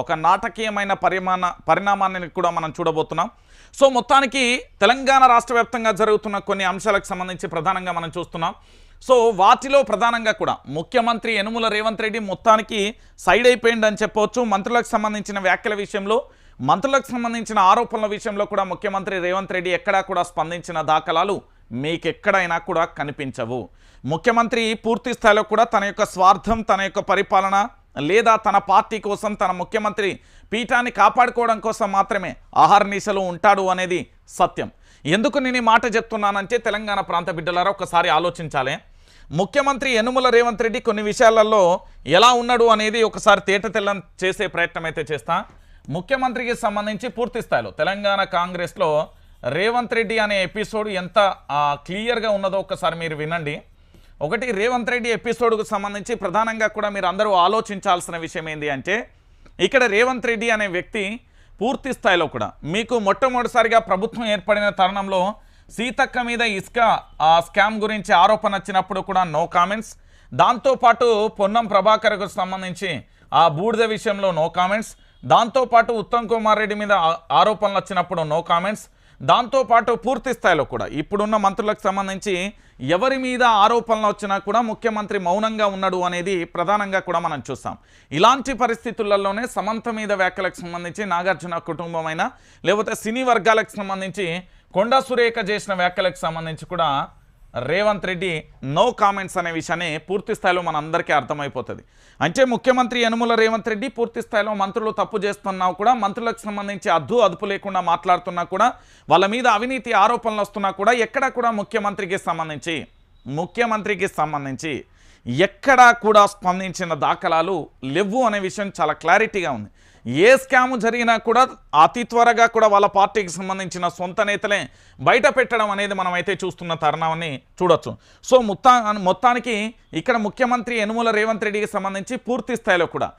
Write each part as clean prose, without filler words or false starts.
ఒక నాటకీయమైన పరిణామాన్ని కూడా మనం చూడబోతున్నాం. సో మొత్తానికి తెలంగాణ రాష్ట్ర వ్యాప్తంగా జరుగుతున్న కొన్ని అంశాలకు సంబంధించి ప్రధానంగా మనం చూస్తున్నాం. సో వాటిలో ప్రధానంగా కూడా ముఖ్యమంత్రి యనుమల రేవంత్ రెడ్డి మొత్తానికి సైడ్ అయిపోయిందని చెప్పవచ్చు. మంత్రులకు సంబంధించిన వ్యాఖ్యల విషయంలో, మంత్రులకు సంబంధించిన ఆరోపణల విషయంలో కూడా ముఖ్యమంత్రి రేవంత్ రెడ్డి ఎక్కడా కూడా స్పందించిన దాఖలాలు మీకెక్కడైనా కూడా కనిపించవు. ముఖ్యమంత్రి పూర్తి స్థాయిలో కూడా తన యొక్క స్వార్థం, తన యొక్క పరిపాలన లేదా తన పార్టీ కోసం, తన ముఖ్యమంత్రి పీఠాన్ని కాపాడుకోవడం కోసం మాత్రమే ఆహార్నిశలు ఉంటాడు అనేది సత్యం. ఎందుకు నేను ఈ మాట చెప్తున్నానంటే తెలంగాణ ప్రాంత బిడ్డలారా ఒకసారి ఆలోచించాలి. ముఖ్యమంత్రి యనుమల రేవంత్ రెడ్డి కొన్ని విషయాలలో ఎలా ఉన్నాడు అనేది ఒకసారి తేటతెల్లం చేసే ప్రయత్నం అయితే చేస్తా. ముఖ్యమంత్రికి సంబంధించి పూర్తి స్థాయిలో తెలంగాణ కాంగ్రెస్లో రేవంత్ రెడ్డి అనే ఎపిసోడ్ ఎంత క్లియర్గా ఉన్నదో ఒకసారి మీరు వినండి. ఒకటి, రేవంత్ రెడ్డి ఎపిసోడ్కు సంబంధించి ప్రధానంగా కూడా మీరు అందరూ ఆలోచించాల్సిన విషయం ఏంటి అంటే, ఇక్కడ రేవంత్ రెడ్డి అనే వ్యక్తి పూర్తి స్థాయిలో కూడా మీకు మొట్టమొదటిసారిగా ప్రభుత్వం ఏర్పడిన తరుణంలో సీతక్క మీద ఇసుక స్కామ్ గురించి ఆరోపణ వచ్చినప్పుడు కూడా నో కామెంట్స్. దాంతోపాటు పొన్నం ప్రభాకర్కు సంబంధించి ఆ బూడిద విషయంలో నో కామెంట్స్. దాంతోపాటు ఉత్తమ్ కుమార్ రెడ్డి మీద ఆరోపణలు వచ్చినప్పుడు నో కామెంట్స్. దాంతోపాటు పూర్తి స్థాయిలో కూడా ఇప్పుడున్న మంత్రులకు సంబంధించి ఎవరి మీద ఆరోపణలు వచ్చినా కూడా ముఖ్యమంత్రి మౌనంగా ఉన్నాడు అనేది ప్రధానంగా కూడా మనం చూస్తాం. ఇలాంటి పరిస్థితులలోనే సమంత మీద వ్యాఖ్యలకు సంబంధించి నాగార్జున కుటుంబమైన లేకపోతే సినీ వర్గాలకు సంబంధించి కొండా సురేఖ చేసిన వ్యాఖ్యలకు సంబంధించి కూడా రేవంత్ రెడ్డి నో కామెంట్స్ అనే విషయాన్ని పూర్తి స్థాయిలో మన అందరికీ అర్థమైపోతుంది. అంటే ముఖ్యమంత్రి యనుమల రేవంత్ రెడ్డి పూర్తి స్థాయిలో మంత్రులు తప్పు చేస్తున్నా కూడా, మంత్రులకు సంబంధించి అదుపు లేకుండా మాట్లాడుతున్నా కూడా, వాళ్ళ మీద అవినీతి ఆరోపణలు వస్తున్నా కూడా ఎక్కడా కూడా ముఖ్యమంత్రికి సంబంధించి ఎక్కడా కూడా స్పందించిన దాఖలాలు లేవు అనే విషయం చాలా క్లారిటీగా ఉంది. ఏ స్కామ్ జరిగినా కూడా అతి త్వరగా కూడా వాళ్ళ పార్టీకి సంబంధించిన సొంత నేతలే బయట పెట్టడం అనేది మనమైతే చూస్తున్న తరుణాన్ని చూడొచ్చు. సో మొత్తానికి ఇక్కడ ముఖ్యమంత్రి యనుమల రేవంత్ రెడ్డికి సంబంధించి పూర్తి స్థాయిలో కూడా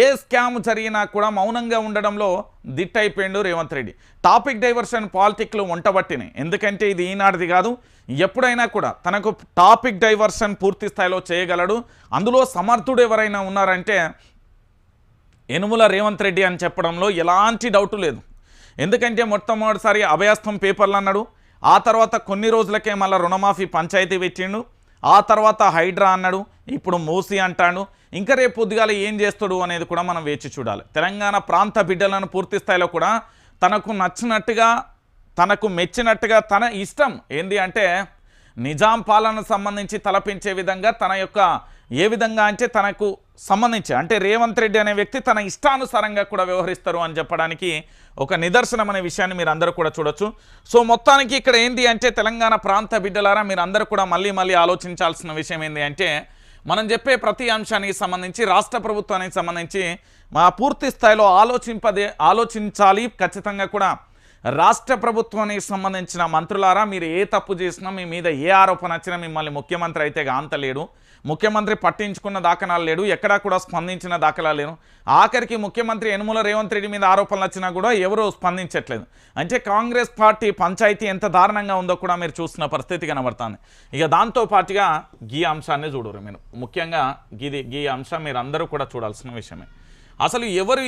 ఏ స్కామ్ జరిగినా కూడా మౌనంగా ఉండడంలో దిట్టయిపోయిండు రేవంత్ రెడ్డి. టాపిక్ డైవర్షన్ పాలిటిక్లు వంటబట్టినాయి. ఎందుకంటే ఇది ఈనాటిది కాదు, ఎప్పుడైనా కూడా తనకు టాపిక్ డైవర్షన్ పూర్తి స్థాయిలో చేయగలడు. అందులో సమర్థుడు ఎవరైనా ఉన్నారంటే యనుమల రేవంత్ రెడ్డి అని చెప్పడంలో ఎలాంటి డౌటు లేదు. ఎందుకంటే మొట్టమొదటిసారి అభయాస్తం పేపర్లు అన్నాడు, ఆ తర్వాత కొన్ని రోజులకే మళ్ళీ రుణమాఫీ పంచాయతీ పెట్టిండు, ఆ తర్వాత హైడ్రా అన్నాడు, ఇప్పుడు మూసి అంటాడు. ఇంకా రేపు పొద్దుగాల ఏం చేస్తాడు అనేది కూడా మనం వేచి చూడాలి. తెలంగాణ ప్రాంత బిడ్డలను పూర్తి స్థాయిలో కూడా తనకు నచ్చినట్టుగా, తనకు మెచ్చినట్టుగా, తన ఇష్టం ఏంది అంటే నిజాం పాలన సంబంధించి తలపించే విధంగా తన యొక్క ఏ విధంగా అంటే తనకు సంబంధించి అంటే రేవంత్ రెడ్డి అనే వ్యక్తి తన ఇష్టానుసారంగా కూడా వ్యవహరిస్తారు అని చెప్పడానికి ఒక నిదర్శనం అనే విషయాన్ని మీరు అందరూ కూడా చూడొచ్చు. సో మొత్తానికి ఇక్కడ ఏంటి అంటే తెలంగాణ ప్రాంత బిడ్డలారా మీరు అందరూ కూడా మళ్ళీ ఆలోచించాల్సిన విషయం ఏంటి అంటే, మనం చెప్పే ప్రతి అంశానికి సంబంధించి రాష్ట్ర ప్రభుత్వానికి సంబంధించి పూర్తి స్థాయిలో ఆలోచించాలి. ఖచ్చితంగా కూడా రాష్ట్ర ప్రభుత్వానికి సంబంధించిన మంత్రులారా మీరు ఏ తప్పు చేసినా, మీ మీద ఏ ఆరోపణ వచ్చినా మిమ్మల్ని ముఖ్యమంత్రి అయితే గాంతలేడు, ముఖ్యమంత్రి పట్టించుకున్న దాఖలాలు లేడు, ఎక్కడా కూడా స్పందించిన దాఖలాలు లేరు. ఆఖరికి ముఖ్యమంత్రి యనుమల రేవంత్ రెడ్డి మీద ఆరోపణలు వచ్చినా కూడా ఎవరూ స్పందించట్లేదు. అంటే కాంగ్రెస్ పార్టీ పంచాయతీ ఎంత దారుణంగా ఉందో కూడా మీరు చూసిన పరిస్థితి కనబడుతుంది. ఇక దాంతోపాటుగా ఈ అంశాన్ని చూడరు మీరు, ముఖ్యంగా ఈ అంశం మీరు అందరూ కూడా చూడాల్సిన విషయమే. అసలు ఎవరు